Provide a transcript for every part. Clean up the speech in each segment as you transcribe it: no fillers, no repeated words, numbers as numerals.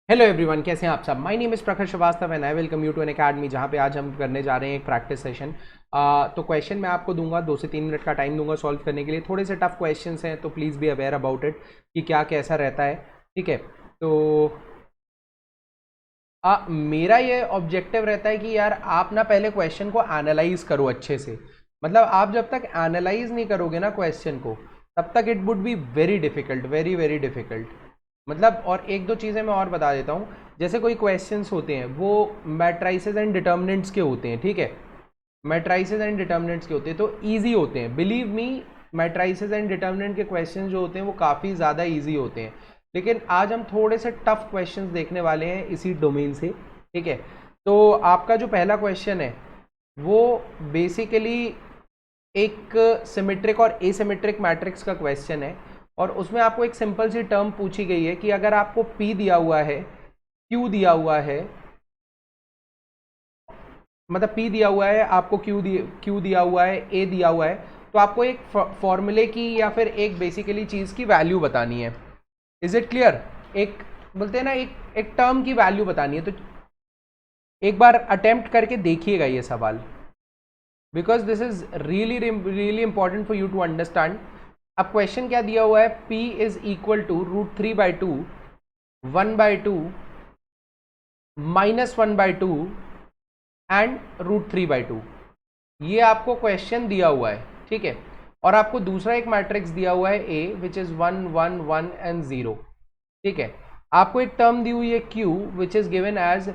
Hello everyone, कैसे हैं आप सब। My name is Prakhar Srivastava and I welcome you to an academy, जहाँ पे आज हम करने जा रहे हैं एक प्रैक्टिस सेशन। तो क्वेश्चन मैं आपको दूंगा, 2 से 3 मिनट का टाइम दूंगा सॉल्व करने के लिए। थोड़े से टफ क्वेश्चंस हैं तो please be aware about it कि क्या कैसा रहता है। ठीक है। तो मेरा ये ऑब्जेक्टिव रहता है कि यार आप ना पहले क्वेश्चन को एनालाइज करो अच्छे से। मतलब आप जब तक एनालाइज नहीं करोगे ना क्वेश्चन को, तब तक it would be very difficult, very very difficult. मतलब और एक दो चीज़ें मैं और बता देता हूँ। जैसे कोई क्वेश्चंस होते हैं वो मैट्राइसेस एंड डिटर्मिनेंट्स के होते हैं, ठीक है। मैट्राइसेस एंड डिटर्मिनेंट्स के होते हैं तो ईजी होते हैं, believe me. Matrices and determinant के क्वेश्चन जो होते हैं वो काफ़ी ज़्यादा ईजी होते हैं। लेकिन आज हम थोड़े से टफ क्वेश्चंस देखने वाले हैं इसी डोमेन से। ठीक है। तो आपका जो पहला क्वेश्चन है वो बेसिकली एक सिमेट्रिक और एसिमेट्रिक मैट्रिक्स का क्वेश्चन है। और उसमें आपको एक सिंपल सी टर्म पूछी गई है कि अगर आपको P दिया हुआ है, Q दिया हुआ है, मतलब P दिया हुआ है, आपको Q दिया हुआ है, A दिया हुआ है, तो आपको एक फॉर्मूले की या फिर एक बेसिकली चीज़ की वैल्यू बतानी है। Is it clear. एक बोलते हैं ना, एक टर्म की वैल्यू बतानी है। तो एक बार अटेम्प्ट करके देखिएगा ये सवाल, because this is really really important for you to understand. अब क्वेश्चन क्या दिया हुआ है, P is equal to √3/2, 1/2, -1/2 and √3/2। ये आपको क्वेश्चन दिया हुआ है, ठीक है। और आपको दूसरा एक मैट्रिक्स दिया हुआ है A, विच इज 1 1 1 एंड 0। ठीक है। आपको एक टर्म दी हुई है Q, which is given as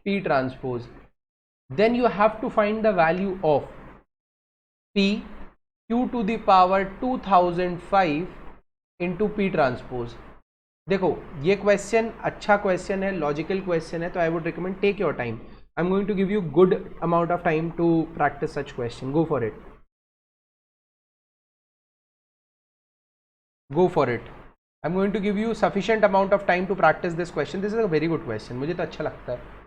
P transpose. Then you have to find the value of P Q⁵ into P transpose. देखो, ये क्वेश्चन अच्छा क्वेश्चन है, लॉजिकल क्वेश्चन है, तो I would recommend take your time. I am going to give you good amount of time to practise such question. Go for it, go for it. I am going to give you sufficient amount of time to practise this question. This is a very good question, मुझे तो अच्छा लगता है।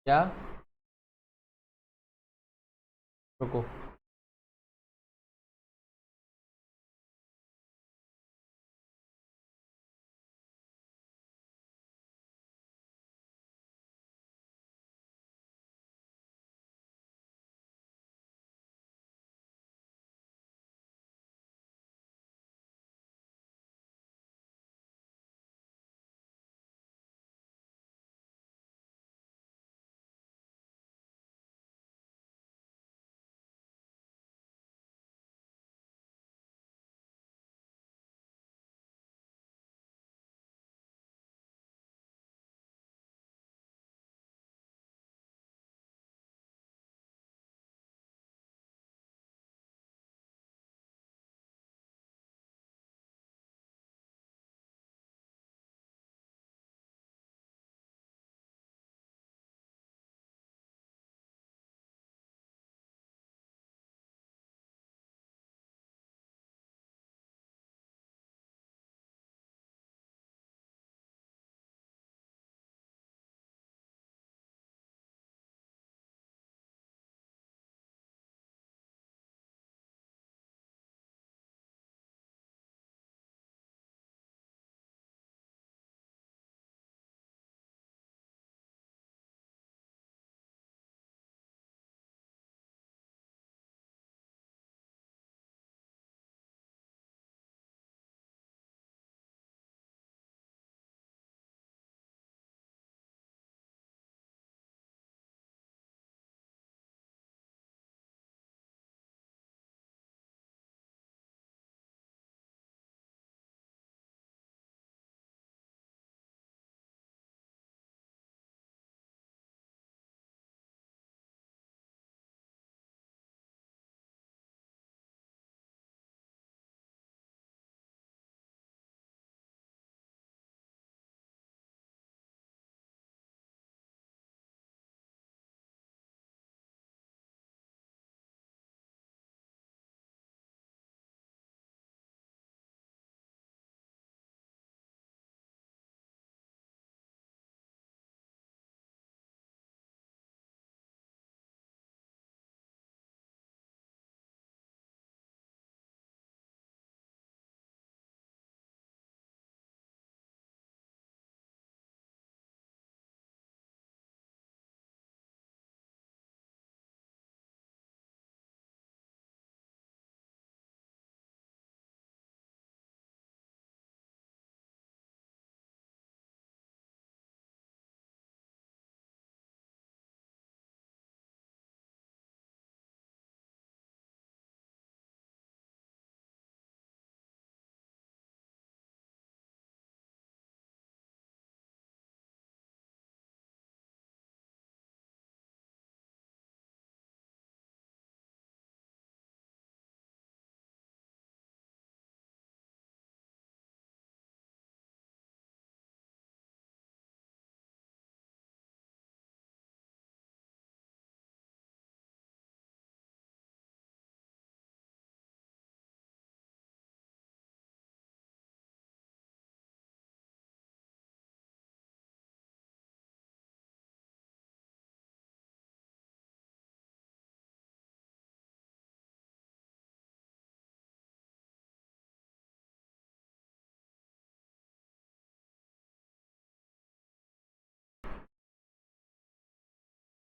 क्या? रुको।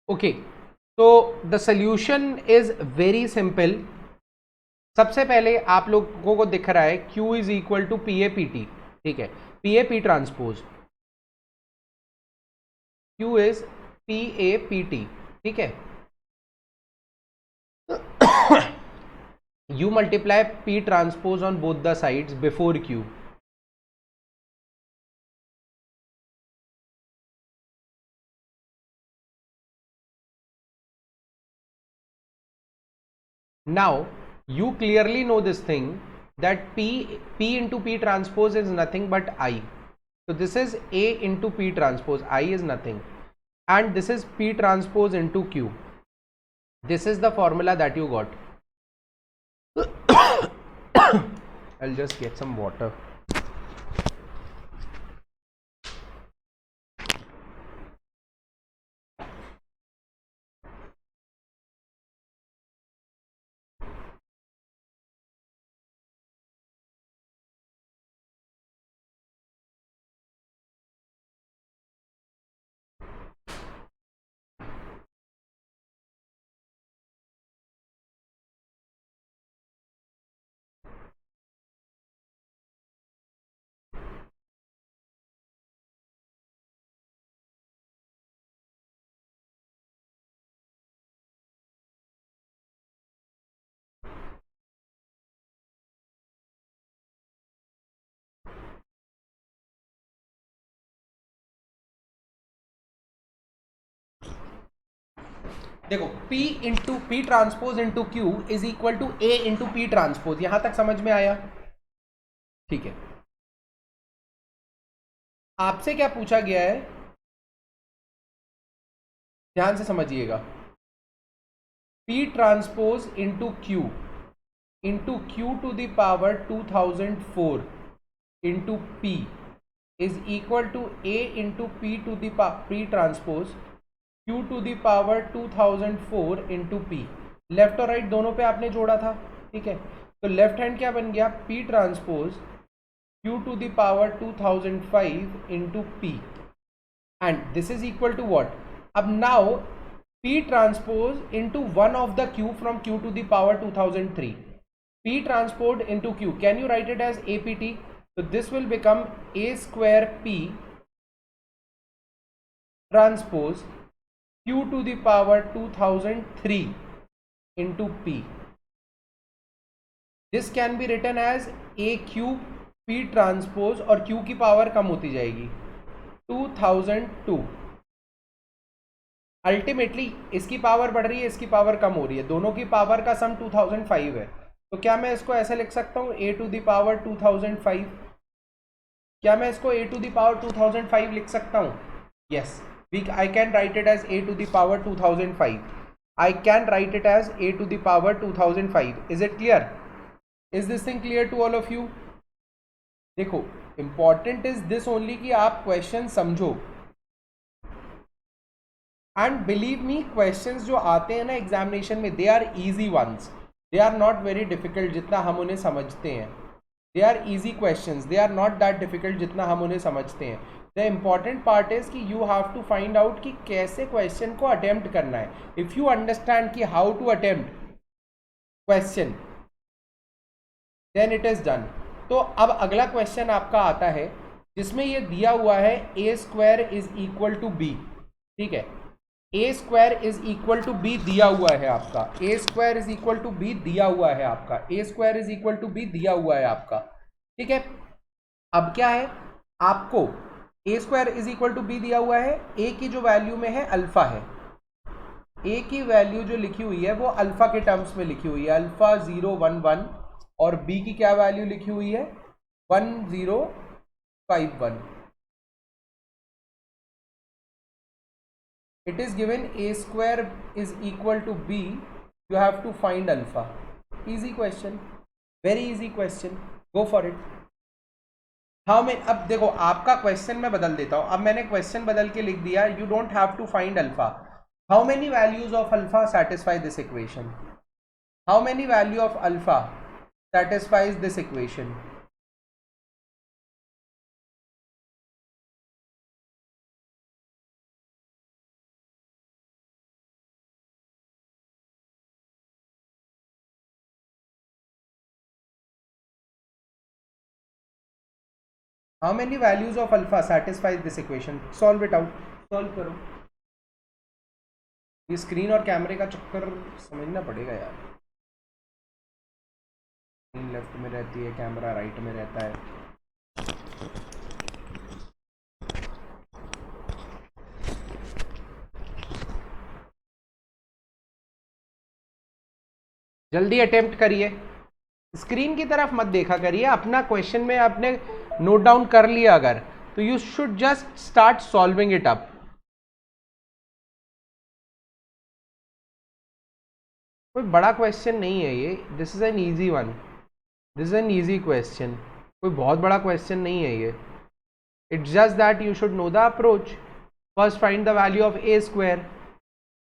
Okay, तो the solution is very simple. सबसे पहले आप लोगों को दिख रहा है Q is equal to P A P T, ठीक है, P A P transpose, Q is P A P T, ठीक है। You multiply P transpose on both the sides before Q. Now you clearly know this thing that P into P transpose is nothing but I. So this is A into P transpose, I is nothing, and this is P transpose into Q. This is the formula that you got. I'll just get some water. देखो P into P transpose into Q is equal to A into P transpose, यहां तक समझ में आया? ठीक है, आपसे क्या पूछा गया है, ध्यान से समझिएगा। P transpose into Q to the power 2004 into P is equal to A into P to the P transpose Q to the power 2004 into P। Left और राइट दोनों पे आपने जोड़ा था, ठीक है, तो लेफ्ट हैंड क्या बन गया, P transpose Q to the power 2005 into P, and this is equal to what? अब now P transpose into one of the Q from Q to the power 2003. P transpose into Q. Can you write it as APT? So this will become A square P transpose Q to the power 2003 into P. This can be written as AQ P transpose, और Q की power कम होती जाएगी 2002। Ultimately इसकी power बढ़ रही है, इसकी power कम हो रही है, दोनों की पावर का सम 2005 है। तो क्या मैं इसको ऐसे लिख सकता हूँ A टू द पावर 2005? क्या मैं इसको A टू द पावर 2005 लिख सकता हूँ? Yes, I can write it as A to the power 2005। I can write it as A to the power 2005। Is it clear? Is this thing clear to all of you? देखो, important is this only कि आप question समझो, and believe me questions जो आते हैं ना examination में, they are easy ones, they are not very difficult जितना हम उन्हें समझते हैं। They are easy questions, they are not that difficult जितना हम उन्हें समझते हैं। द इम्पॉर्टेंट पार्ट इज कि you have to find out कि कैसे क्वेश्चन को अटेम्प्ट करना है। इफ यू अंडरस्टैंड कि how to attempt question, then it is done. तो अब अगला क्वेश्चन आपका आता है जिसमें ये दिया हुआ है a square is equal to b, ठीक है, a square is equal to b दिया हुआ है आपका, a square is equal to b दिया हुआ है आपका, a square is equal to b दिया हुआ है आपका, ठीक है। अब क्या है, आपको a square is equal to b दिया हुआ है, ए की जो वैल्यू में है अल्फा है, ए की वैल्यू जो लिखी हुई है वो अल्फा के टर्म्स में लिखी हुई है, अल्फा 011, और बी की क्या वैल्यू लिखी हुई है 1051। It is given a square is equal to b, you have to find alpha. Easy question, very easy question, go for it. हाँ, मैं अब देखो आपका क्वेश्चन मैं बदल देता हूँ, अब मैंने क्वेश्चन बदल के लिख दिया, you don't have to find alpha. How many values of alpha satisfy this equation? How many value of alpha satisfies this equation? How many values of alpha satisfies this equation, solve it out, solve करो। ये screen और कैमरे का चक्कर समझना पड़ेगा यार। Screen left में रहती है, कैमरा राइट में रहता है। जल्दी अटेम्प्ट करिए, स्क्रीन की तरफ मत देखा करिए। अपना क्वेश्चन में आपने नोट डाउन कर लिया अगर, तो you should just start solving it up. कोई बड़ा क्वेश्चन नहीं है ये, this is an easy one, this is an easy question, कोई बहुत बड़ा क्वेश्चन नहीं है ये। It's just that you should know the approach. First find the value of a square,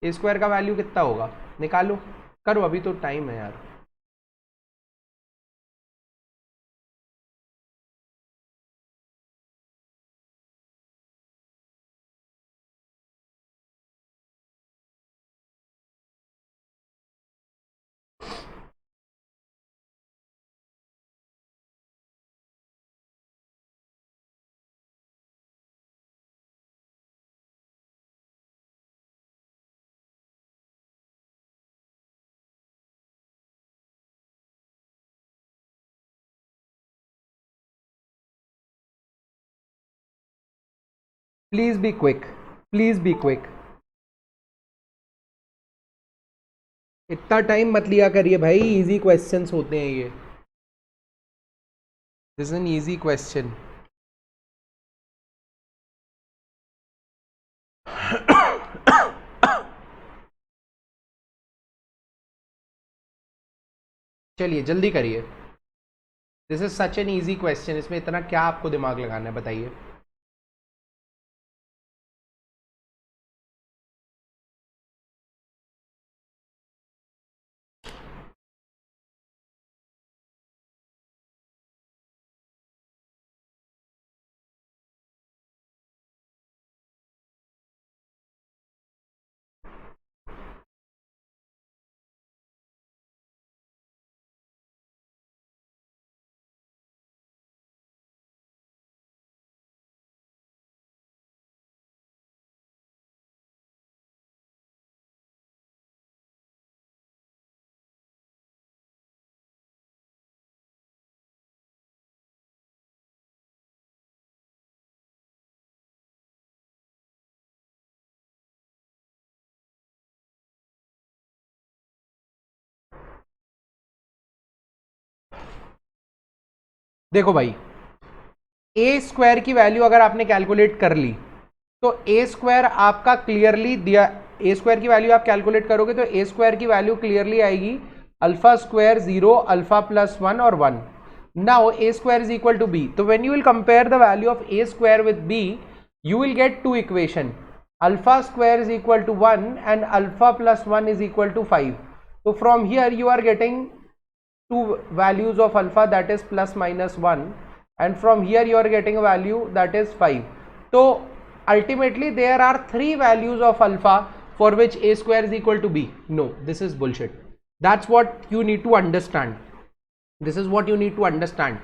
A square का वैल्यू कितना होगा निकालो, करो अभी तो टाइम है यार। Please be quick, please be quick. इतना टाइम मत लिया करिए भाई, इजी क्वेश्चंस होते हैं ये, this is an easy question. चलिए जल्दी करिए, this is such an easy question, इसमें इतना क्या आपको दिमाग लगाना है बताइए। देखो भाई, ए स्क्वायर की वैल्यू अगर आपने कैलकुलेट कर ली तो ए स्क्वायर आपका क्लियरली दिया, ए स्क्वायर की वैल्यू आप कैलकुलेट करोगे तो ए स्क्वायर की वैल्यू क्लियरली आएगी अल्फा स्क्वायर 0, अल्फा प्लस 1 और 1। Now a square is equal to b, तो when you will compare the value of a square with b you will get two equation, alpha square is equal to 1 and alpha plus 1 is equal to 5. So from here you are getting two values of alpha, that is plus minus 1, and from here you are getting a value that is 5. So ultimately there are three values of alpha for which a square is equal to b. No, this is bullshit. That's what you need to understand. This is what you need to understand.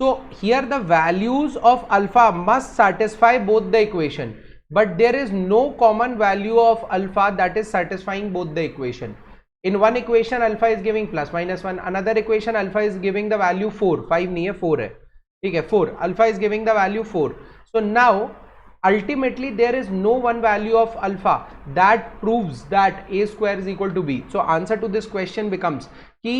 So here the values of alpha must satisfy both the equation, but there is no common value of alpha that is satisfying both the equation. In one equation alpha is giving plus minus 1, another equation alpha is giving the value 4, 5 नहीं है 4 है, ठीक है 4, alpha is giving the value 4. So now ultimately there is no one value of alpha that proves that a square is equal to b. So answer to this question becomes कि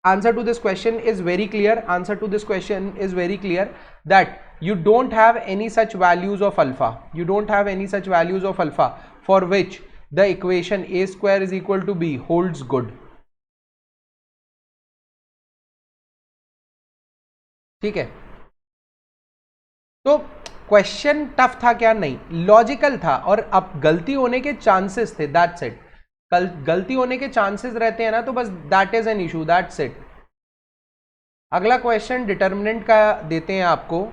answer to this question is very clear, answer to this question is very clear that you don't have any such values of alpha, you don't have any such values of alpha for which the equation a square is equal to b holds good. ठीक है, तो question tough था क्या? नहीं, logical था, और अब गलती होने के चांसेस थे, दैट्स इट। गलती होने के चांसेस रहते हैं ना, तो बस that is an issue, that's it. अगला क्वेश्चन डिटर्मिनेंट का देते हैं आपको।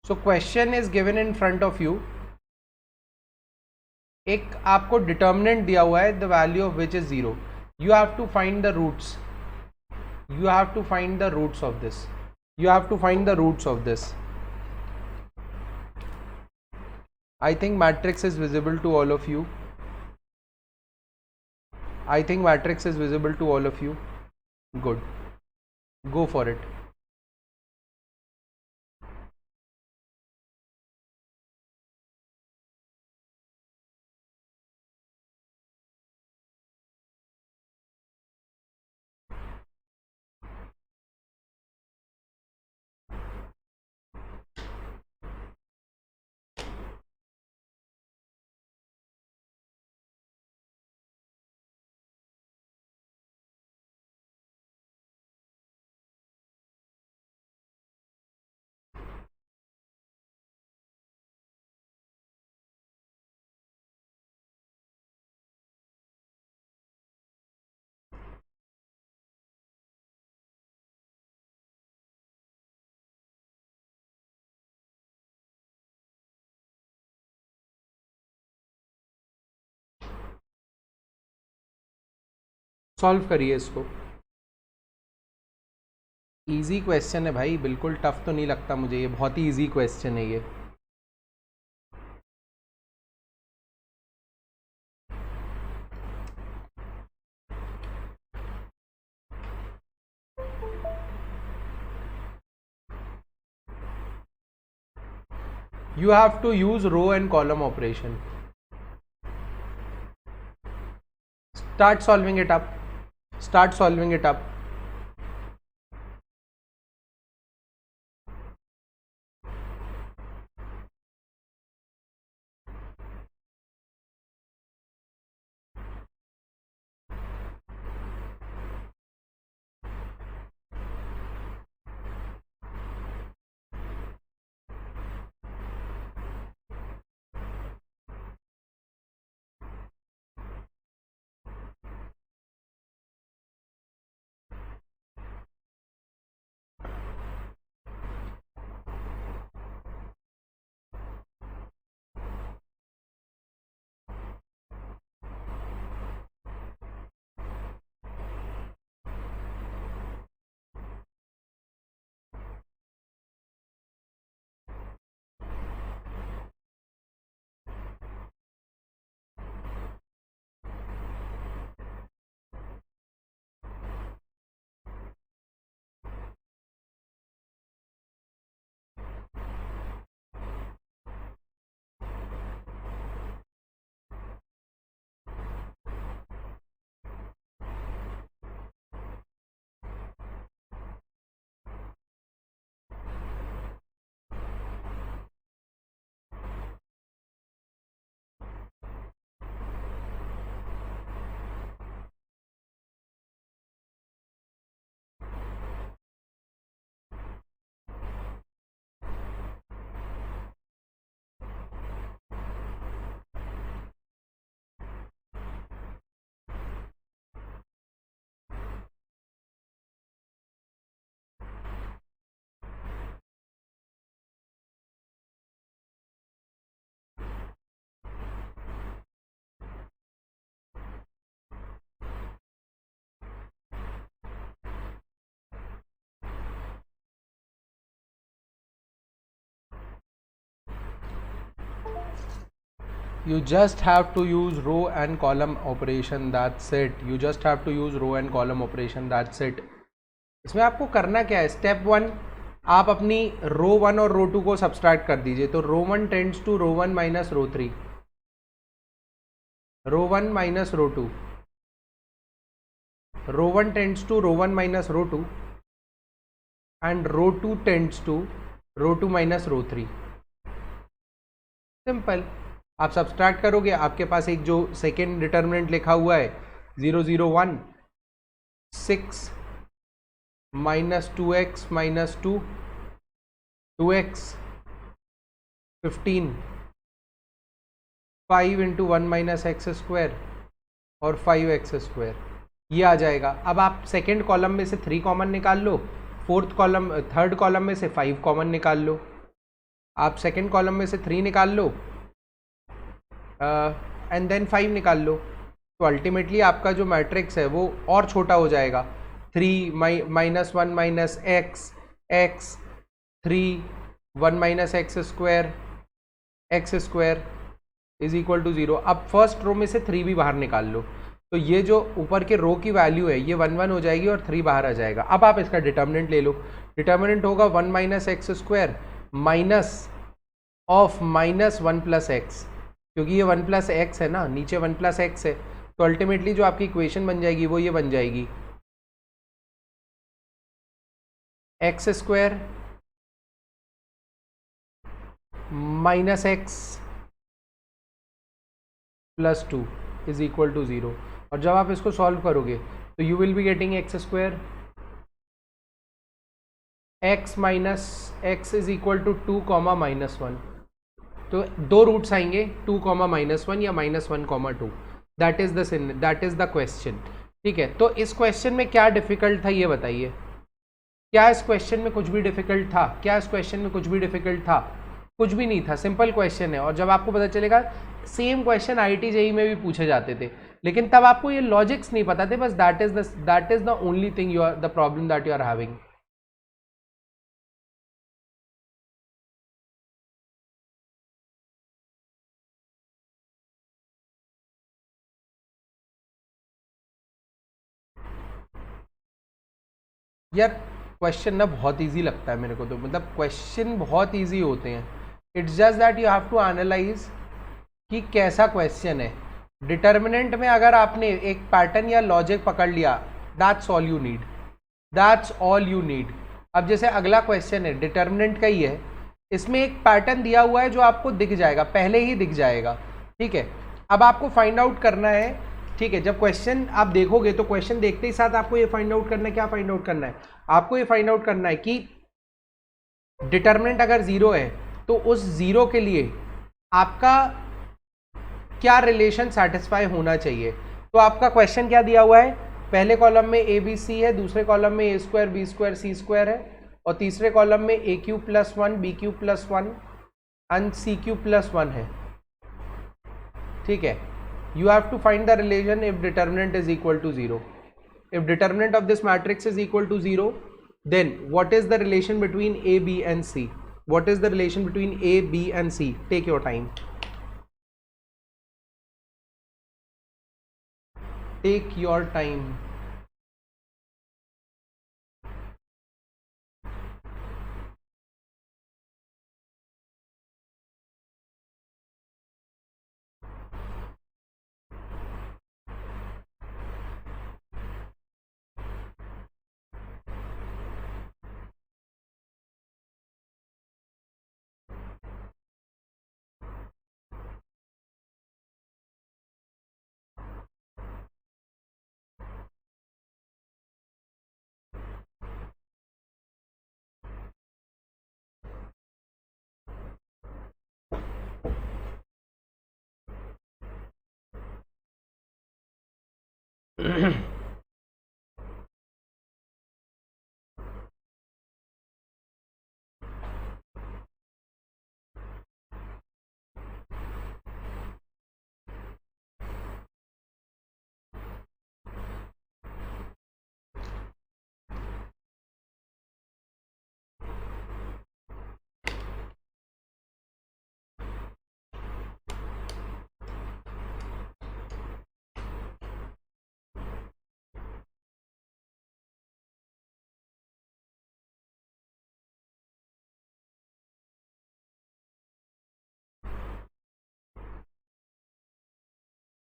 So question is given in front of you, एक आपको डिटर्मिनेंट दिया हुआ है the value of which is 0, you have to find the roots, you have to find the roots of this, you have to find the roots of this. I think matrix is visible to all of you. I think matrix is visible to all of you. Good, go for it. Solve करिए इसको, easy question है भाई, बिल्कुल tough तो नहीं लगता मुझे, ये बहुत ही इजी क्वेश्चन है ये. You have to use row and column operation. Start solving it up. Start solving it up. You just have to use row and column operation, that's it. You just have to use row and column operation, that's it. इसमें आपको करना क्या है, step 1 आप अपनी रो 1 और रो 2 को subtract कर दीजिए. तो row 1 tends to row 1 minus row 3, row 1 minus row 2, row 1 tends to row 1 minus row 2 and row 2 tends to row 2 minus row 3. Simple. आप सब्सट्रैक्ट करोगे, आपके पास एक जो सेकेंड डिटर्मिनेंट लिखा हुआ है 0 0 1 6 minus 2x minus 2 2x 15 5 into 1 minus X square और 5x square, ये आ जाएगा. अब आप सेकेंड कॉलम में से 3 कॉमन निकाल लो, थर्ड कॉलम में से 5 कॉमन निकाल लो. आप सेकेंड कॉलम में से 3 निकाल लो एंड देन 5 निकाल लो, तो अल्टीमेटली आपका जो मैट्रिक्स है वो और छोटा हो जाएगा। 3 -1 minus X, X 3 1 minus X square is equal to 0। अब फर्स्ट रो में से 3 भी बाहर निकाल लो, तो ये जो ऊपर के रो की वैल्यू है ये 1 1 हो जाएगी और 3 बाहर आ जाएगा। अब आप इसका डिटर्मिनेंट ले लो, डिटर्मिनेंट होगा 1 minus X square minus of minus 1 plus x, क्योंकि ये 1 प्लस एक्स है ना, नीचे 1 प्लस एक्स है, तो अल्टीमेटली जो आपकी इक्वेशन बन जाएगी वो ये बन जाएगी X square minus X plus 2 is equal to 0। और जब आप इसको सॉल्व करोगे तो you will be getting X square X minus X is equal to 2 comma minus 1, तो 2 रूट्स आएंगे 2 कॉमा माइनस 1 या minus 1 comma 2। That is the question. ठीक है, तो इस क्वेश्चन में क्या डिफिकल्ट था ये बताइए। क्या इस क्वेश्चन में कुछ भी डिफिकल्ट था? क्या इस क्वेश्चन में कुछ भी डिफिकल्ट था? कुछ भी नहीं था, सिंपल क्वेश्चन है। और जब आपको पता चलेगा सेम क्वेश्चन IIT JEE में भी पूछे जाते थे, लेकिन तब आपको ये लॉजिक्स नहीं पता थे, बस that is the only thing you are the problem that you are having. यार क्वेश्चन ना बहुत इजी लगता है मेरे को, तो मतलब क्वेश्चन बहुत इजी होते हैं। It's just that you have to analyse कि कैसा क्वेश्चन है। डिटर्मिनेंट में अगर आपने एक पैटर्न या लॉजिक पकड़ लिया, that's all you need, that's all you need. अब जैसे अगला क्वेश्चन है डिटर्मिनेंट का ही है, इसमें एक पैटर्न दिया हुआ है जो आपको दिख जाएगा, पहले ही दिख जाएगा। ठीक है, अब आपको फाइंड आउट करना है। ठीक है, जब क्वेश्चन आप देखोगे तो क्वेश्चन देखते ही साथ आपको ये फाइंड आउट करना है, क्या फाइंड आउट करना है? आपको ये फाइंड आउट करना है कि डिटर्मिनेंट अगर 0 है तो उस 0 के लिए आपका क्या रिलेशन सेटिस्फाई होना चाहिए। तो आपका क्वेश्चन क्या दिया हुआ है? पहले कॉलम में ए बी सी है, दूसरे कॉलम में a square B square C square है, और तीसरे कॉलम में a q plus 1 b q plus 1 and c q plus 1 है। ठीक है, you have to find the relation if determinant is equal to 0. If determinant of this matrix is equal to 0, then what is the relation between A, B and C? What is the relation between A, B and C? Take your time. Take your time.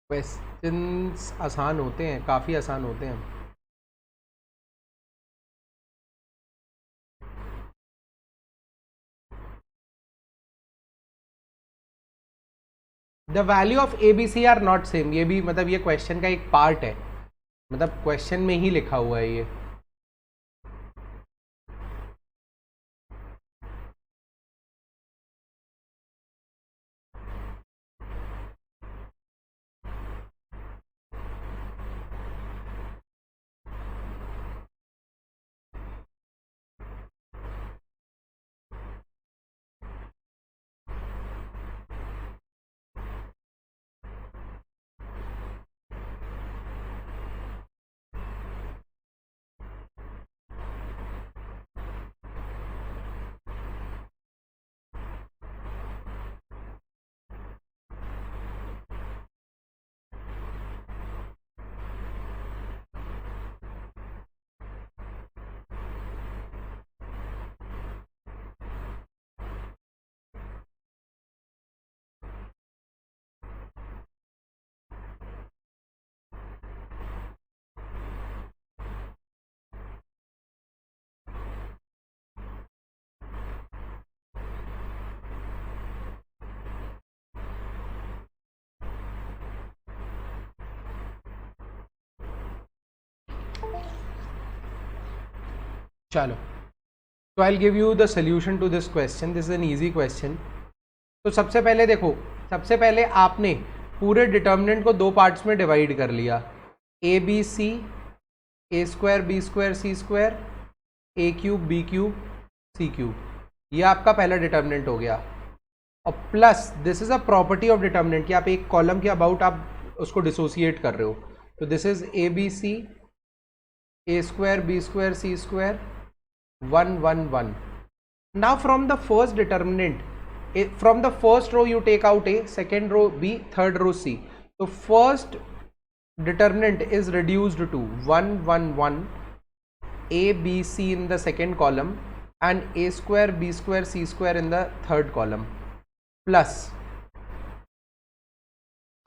Questions आसान होते हैं, काफ़ी आसान होते हैं। The value of A B C are not same, ये भी मतलब ये क्वेश्चन का एक पार्ट है, मतलब क्वेश्चन में ही लिखा हुआ है ये। चलो, तो I give you the solution to this question. This is an easy question. तो सबसे पहले देखो, सबसे पहले आपने पूरे डिटर्मिनेंट को दो पार्ट्स में डिवाइड कर लिया. A B C, A square B square C square, A cube B cube C cube. ये आपका पहला डिटर्मिनेंट हो गया. और plus this is a property of determinant कि आप एक कॉलम के अबाउट आप उसको डिसोसिएट कर रहे हो. तो this is A B C, A square B square C square 1 1 1. Now from the first determinant, from the first row you take out A, second row B, third row C. So first determinant is reduced to 1 1 1, A B C in the second column and A square B square C square in the third column, plus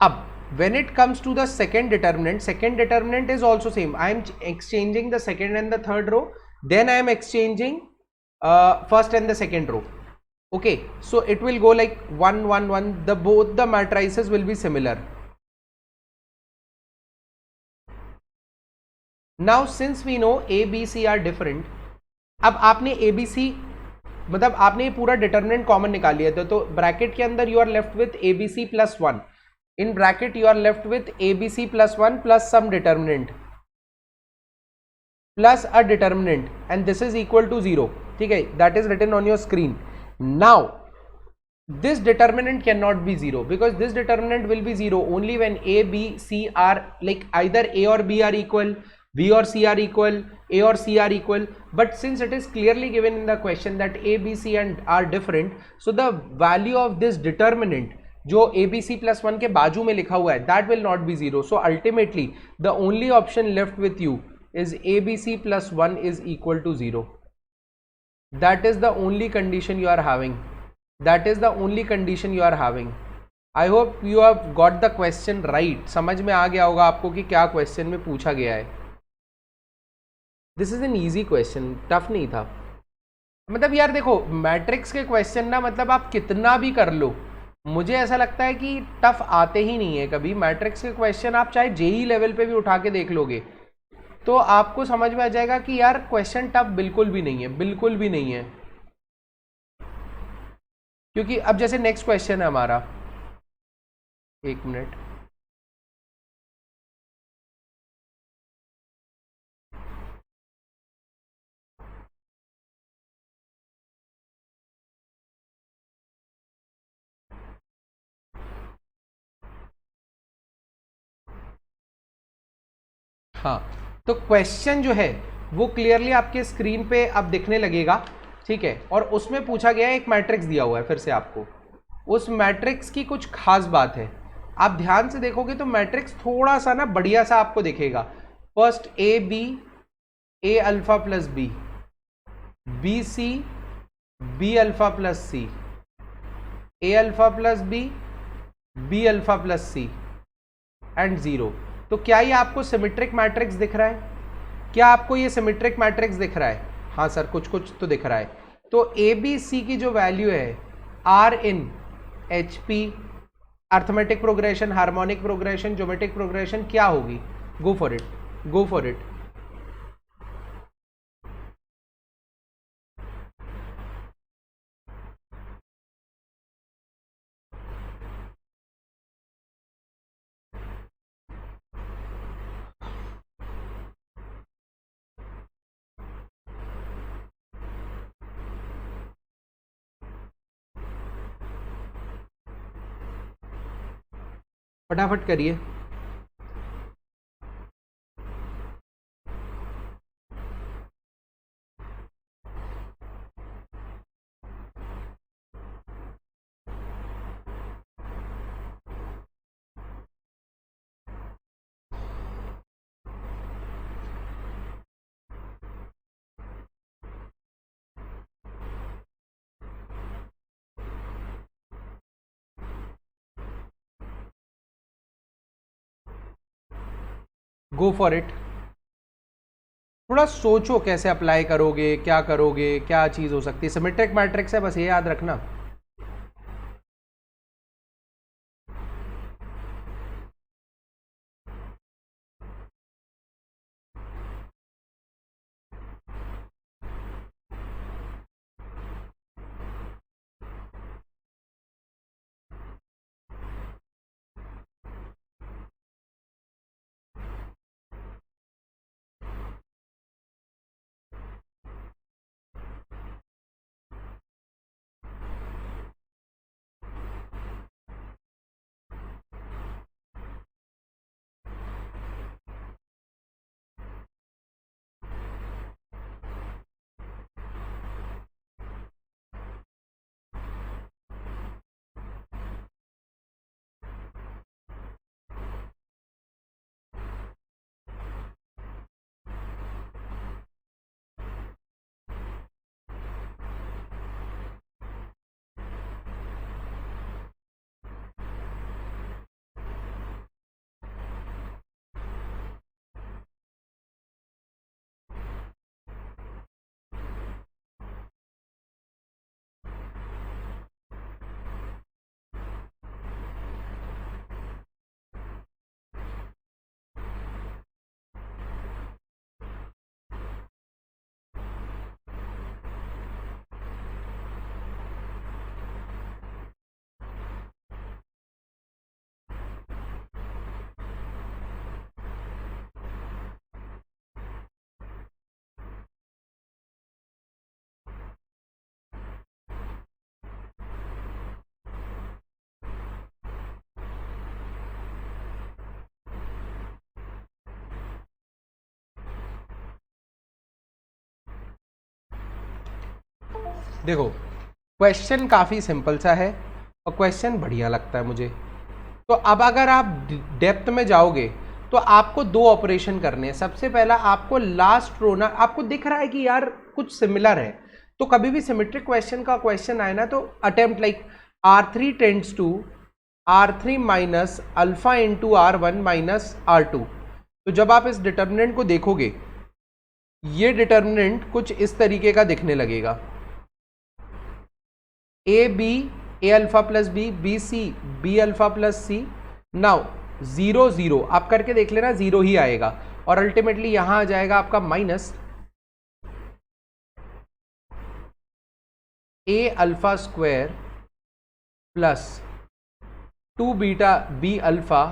अब when it comes to the second determinant is also same. I am exchanging the second and the third row, then I am exchanging first and the second row. Okay, so it will go like 1 1 1. The both the matrices will be similar. Now since we know A B C are different, अब आपने A B C मतलब आपने ये पूरा determinant common निकाल लिया था, तो ब्रैकेट के अंदर you are left with A B C plus 1. In bracket you are left with A B C plus 1 plus some determinant plus a determinant and this is equal to 0. ठीक है, that is written on your screen. Now this determinant cannot be 0 because this determinant will be 0 only when A, B, C are like either A or B are equal, B or C are equal, A or C are equal. But since it is clearly given in the question that A, B, C and are different, so the value of this determinant जो A, B, C plus 1 के बाजू में लिखा हुआ है that will not be 0. So ultimately the only option left with you is A, B, C plus 1 is equal to 0. That is the only condition you are having. That is the only condition you are having. I hope you have got the question right. समझ में आ गया होगा आपको कि क्या question में पूछा गया है. This is an easy question, tough नहीं था. मतलब यार देखो, मैट्रिक्स के क्वेश्चन ना मतलब आप कितना भी कर लो, मुझे ऐसा लगता है कि टफ आते ही नहीं है कभी. मैट्रिक्स के क्वेश्चन आप चाहे जेई लेवल पे भी उठा के देख लोगे तो आपको समझ में आ जाएगा कि यार क्वेश्चन टफ बिल्कुल भी नहीं है, बिल्कुल भी नहीं है. क्योंकि अब जैसे नेक्स्ट क्वेश्चन है हमारा, एक मिनट, हाँ. तो क्वेश्चन जो है वो क्लियरली आपके स्क्रीन पे अब दिखने लगेगा. ठीक है, और उसमें पूछा गया है, एक मैट्रिक्स दिया हुआ है फिर से आपको. उस मैट्रिक्स की कुछ खास बात है, आप ध्यान से देखोगे तो मैट्रिक्स थोड़ा सा ना बढ़िया सा आपको दिखेगा. First A B, A alpha plus B, B C, B alpha plus C, A alpha plus B, B alpha plus C and 0. तो क्या ये आपको सिमेट्रिक मैट्रिक्स दिख रहा है? क्या आपको ये सिमेट्रिक मैट्रिक्स दिख रहा है? हाँ सर, कुछ कुछ तो दिख रहा है. तो ए बी सी की जो वैल्यू है are in H P, arithmetic progression, harmonic progression, geometric progression क्या होगी? Go for it, go for it. फटाफट करिए. Go for it. थोड़ा सोचो कैसे अप्लाई करोगे, क्या करोगे, क्या चीज़ हो सकती है. सिमेट्रिक मैट्रिक्स है, बस ये याद रखना. देखो, क्वेश्चन काफ़ी सिंपल सा है और क्वेश्चन बढ़िया लगता है मुझे। तो अब अगर आप डेप्थ में जाओगे तो आपको दो ऑपरेशन करने हैं। सबसे पहला, आपको लास्ट रो ना, आपको दिख रहा है कि यार कुछ सिमिलर है, तो कभी भी सिमेट्रिक क्वेश्चन का क्वेश्चन आए ना, तो attempt like R3 tends to R3 minus alpha into R1 minus R2। तो जब आप इस डिटर्मिनेंट को देखोगे, ये डिटर्मिनेंट कुछ इस तरीके का दिखने लगेगा, A B, A alpha plus B, B C, B alpha plus C. Now 0 0 आप करके देख लेना, 0 ही आएगा और अल्टीमेटली यहां आ जाएगा आपका minus A alpha square plus 2 beta B alpha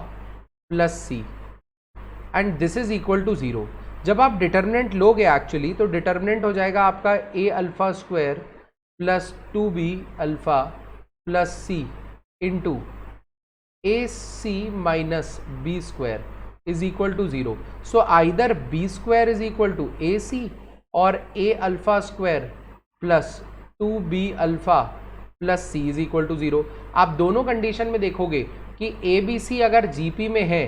plus C and this is equal to 0। जब आप डिटर्मिनेंट लोगे एक्चुअली, तो डिटर्मिनेंट हो जाएगा आपका a alpha square plus 2b alpha plus c into a c minus b square is equal to 0। So either b square is equal to a c और a alpha square plus 2b alpha plus c is equal to 0। आप दोनों condition में देखोगे कि A B C अगर GP में है,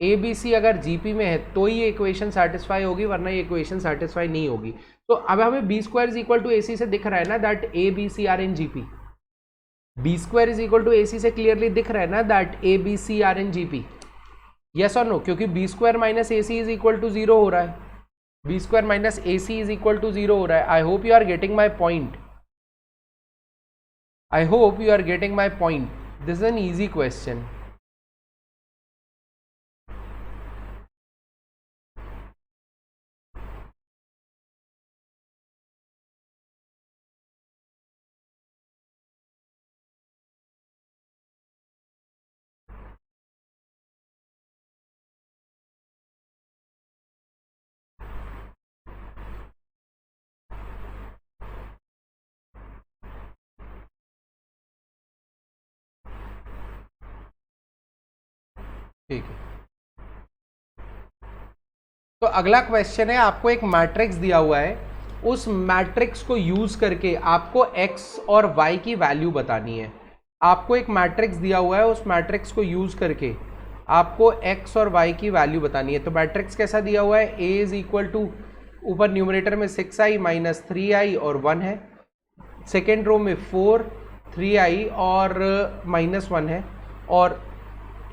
A B C अगर जीपी में है तो ये इक्वेशन सेटिस्फाई होगी, वरना ये इक्वेशन सेटिस्फाई नहीं होगी। तो अब हमें b square is equal to a c से दिख रहा है ना that a B C are in GP. B square is equal to a c से क्लियरली दिख रहा है ना that a B C are in GP. Yes और नो? क्योंकि b square minus a c is equal to 0 हो रहा है, b square minus a c is equal to 0 हो रहा है। I hope you are getting my point, I hope you are getting my point. This is an easy question. ठीक है, तो अगला क्वेश्चन है, आपको एक मैट्रिक्स दिया हुआ है, उस मैट्रिक्स को यूज करके आपको x और y की वैल्यू बतानी है। आपको एक मैट्रिक्स दिया हुआ है, उस मैट्रिक्स को यूज करके आपको x और y की वैल्यू बतानी है। तो मैट्रिक्स कैसा दिया हुआ है, a इज इक्वल टू, ऊपर न्यूमरेटर में 6i माइनस 3i और 1 है, सेकेंड रो में 4 3i और माइनस 1 है, और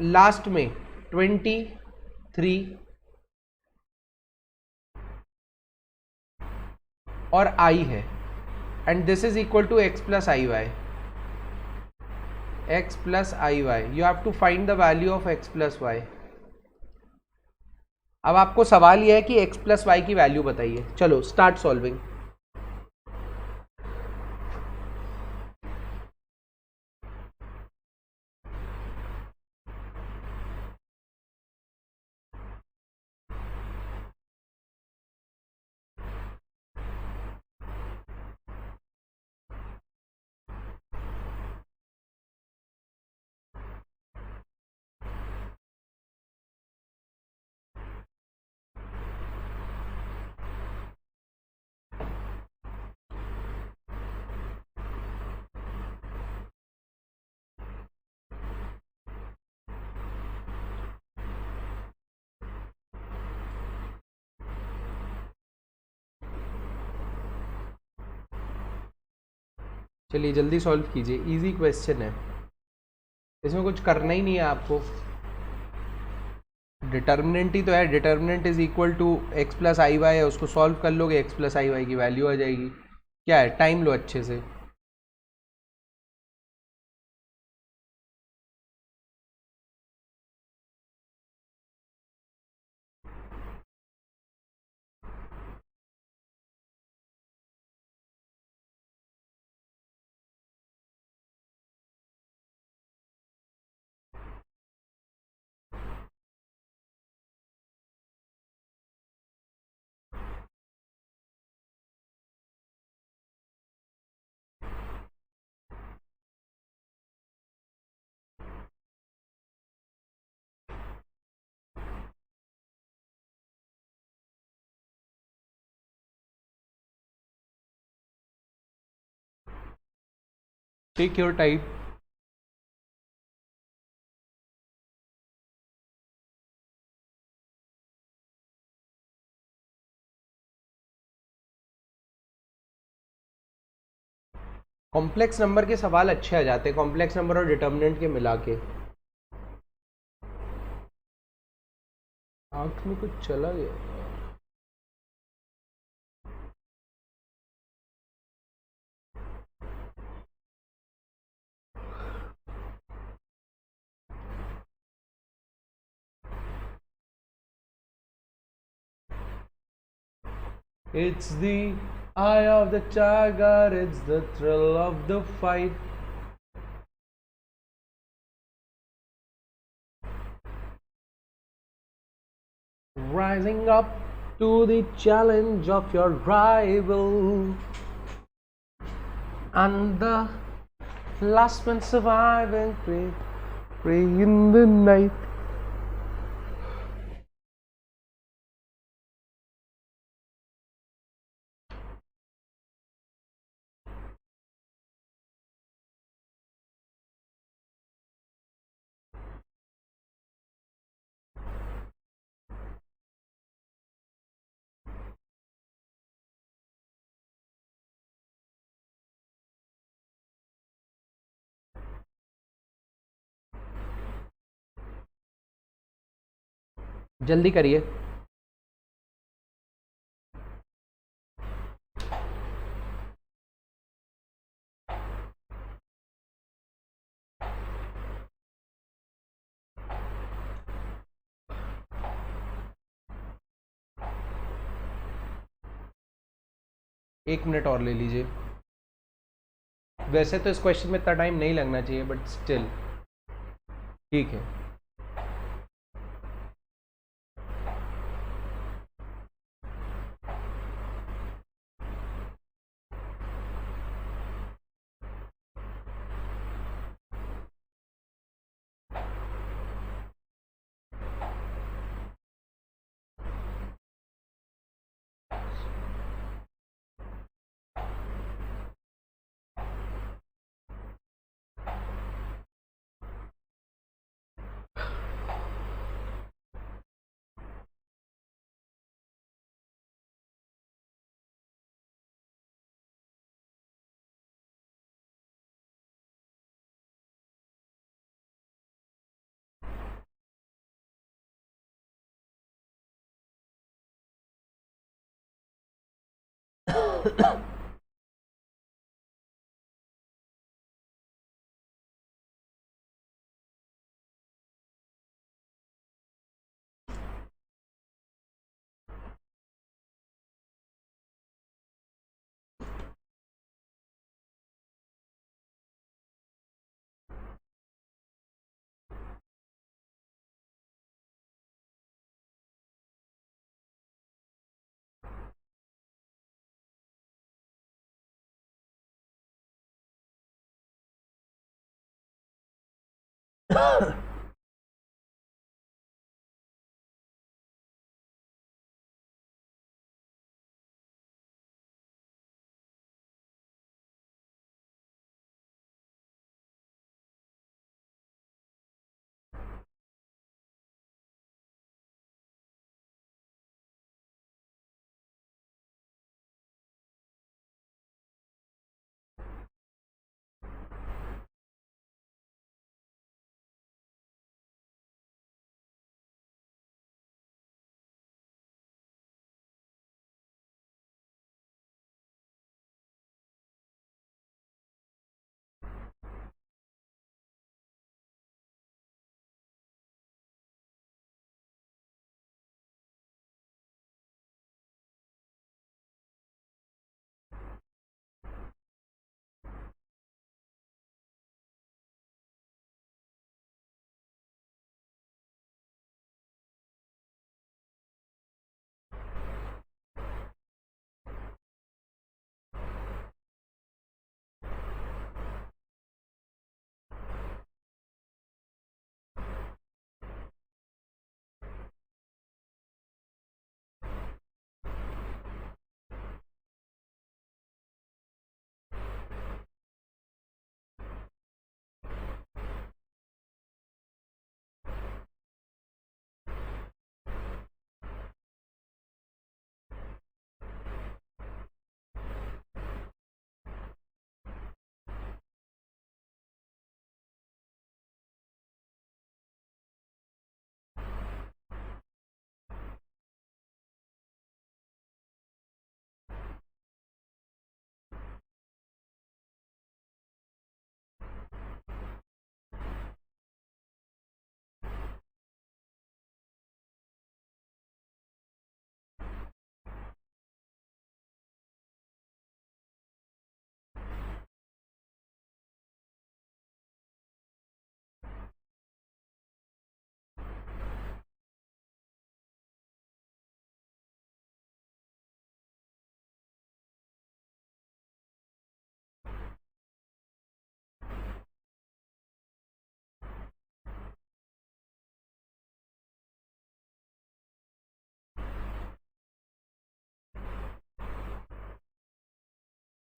लास्ट में 23 और i है, and this is equal to x plus I Y, x plus I Y. You have to find the value of x plus Y. अब आपको सवाल यह है कि x प्लस वाई की वैल्यू बताइए। चलो स्टार्ट सॉल्विंग। चलिए जल्दी सॉल्व कीजिए, इजी क्वेश्चन है, इसमें कुछ करना ही नहीं है आपको। डिटर्मिनेंट ही तो है, determinant is equal to X plus I Y है, उसको सॉल्व कर लोगे, एक्स प्लस आई वाई की वैल्यू आ जाएगी। क्या है, टाइम लो अच्छे से। Take your time. Complex number के सवाल अच्छे आ जाते हैं, कॉम्प्लेक्स नंबर और डिटर्मिनेंट के मिला के। आंख में कुछ चला गया। It's the eye of the tiger, it's the thrill of the fight. Rising up to the challenge of your rival. And the last one survive and pray in the night. जल्दी करिए। एक मिनट और ले लीजिए। वैसे तो इस question में इतना टाइम नहीं लगना चाहिए, बट स्टिल ठीक है।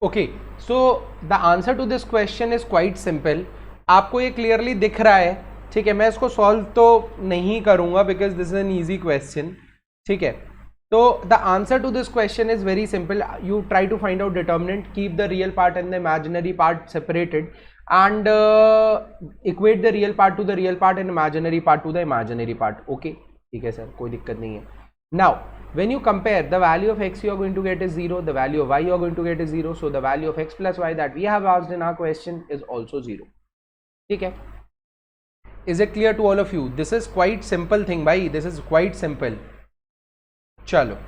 Okay, so the answer to this question is quite simple. आपको ये क्लियरली दिख रहा है, ठीक है. मैं इसको सॉल्व तो नहीं करूंगा because this is an easy question, ठीक है. तो the answer to this question is very simple. You try to find out determinant, keep the real part and the imaginary part separated, and equate the real part to the real part and imaginary part to the imaginary part. Okay, ठीक है sir, कोई दिक्कत नहीं है. Now when you compare, the value of x you are going to get is 0, the value of y you are going to get is 0, so the value of x plus y that we have asked in our question is also 0. ठीक है. Is it clear to all of you? This is quite simple thing भाई, this is quite simple. चलो.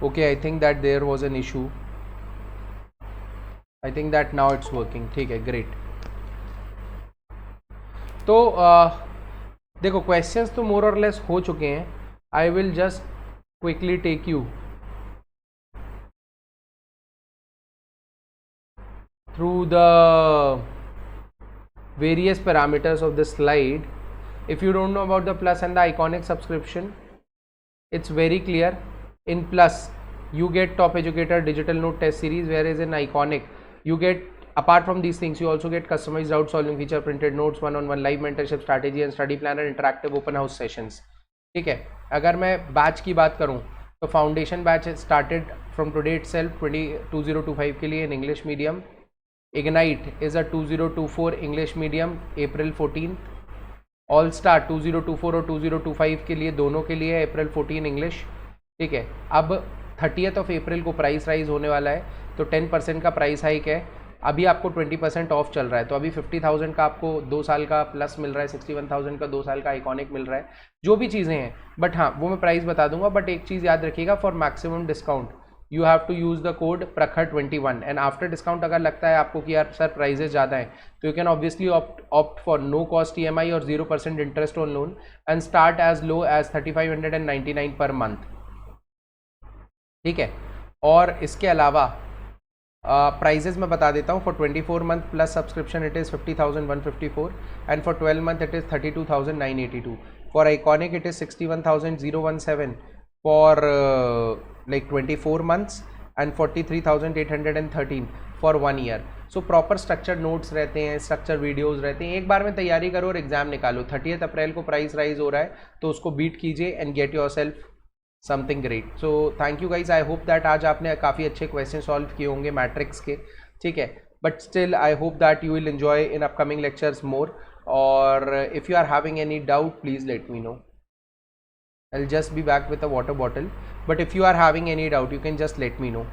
Okay, I think that there was an issue. I think that now it's working. ठीक है, great. तो देखो questions तो मोर और less हो चुके हैं. I will just quickly take you through the various parameters of the slide. If you don't know about the Plus and the Iconic subscription, it's very clear. In Plus, you get Top Educator Digital Note Test Series, whereas in Iconic, you get, apart from these things, you also get customized doubt solving feature, printed notes, one-on-one live mentorship, strategy and study planner, interactive open house sessions. ठीक है. अगर मैं batch की बात करूं तो foundation batch started from today itself 2025 के लिए in English medium. Ignite is a 2024 English medium April 14. All star 2024 और 2025 के लिए दोनों के लिए अप्रैल 14 इंग्लिश. ठीक है. अब 30th ऑफ अप्रैल को प्राइस राइज होने वाला है, तो 10% का प्राइस हाइक है. अभी आपको 20% ऑफ चल रहा है, तो अभी 50,000 का आपको 2 साल का प्लस मिल रहा है, 61,000 का 2 साल का आइकॉनिक मिल रहा है, जो भी चीज़ें हैं. बट हाँ, वो मैं प्राइस बता दूंगा. बट एक चीज़ याद रखिएगा, for maximum discount you have to use the code प्रखर21 एंड आफ्टर डिस्काउंट अगर लगता है आपको कि यार सर प्राइजेस ज़्यादा हैं, तो you can obviously opt for no cost EMI और 0% interest on loan and start as low as 3599 पर मंथ. ठीक है. और इसके अलावा प्राइजेस मैं बता देता हूँ. For 24 month plus subscription it is 50,154 and for 12 month it is 32,982. For iconic it is 61,017 for like 24 months and 43,813 for 1 year. So proper structured notes रहते हैं, structured videos रहते हैं. एक बार में तैयारी करो और एग्जाम निकालो. 30th अप्रैल को प्राइस राइज हो रहा है, तो उसको बीट कीजिए and get your self something great. So thank you guys. I hope that आज आपने काफ़ी अच्छे क्वेश्चन सॉल्व किए होंगे मैट्रिक्स के. ठीक है. But still I hope that you will enjoy in upcoming lectures more. और if you are having any doubt please let me know. I'll just be back with a water bottle, but if you are having any doubt you can just let me know.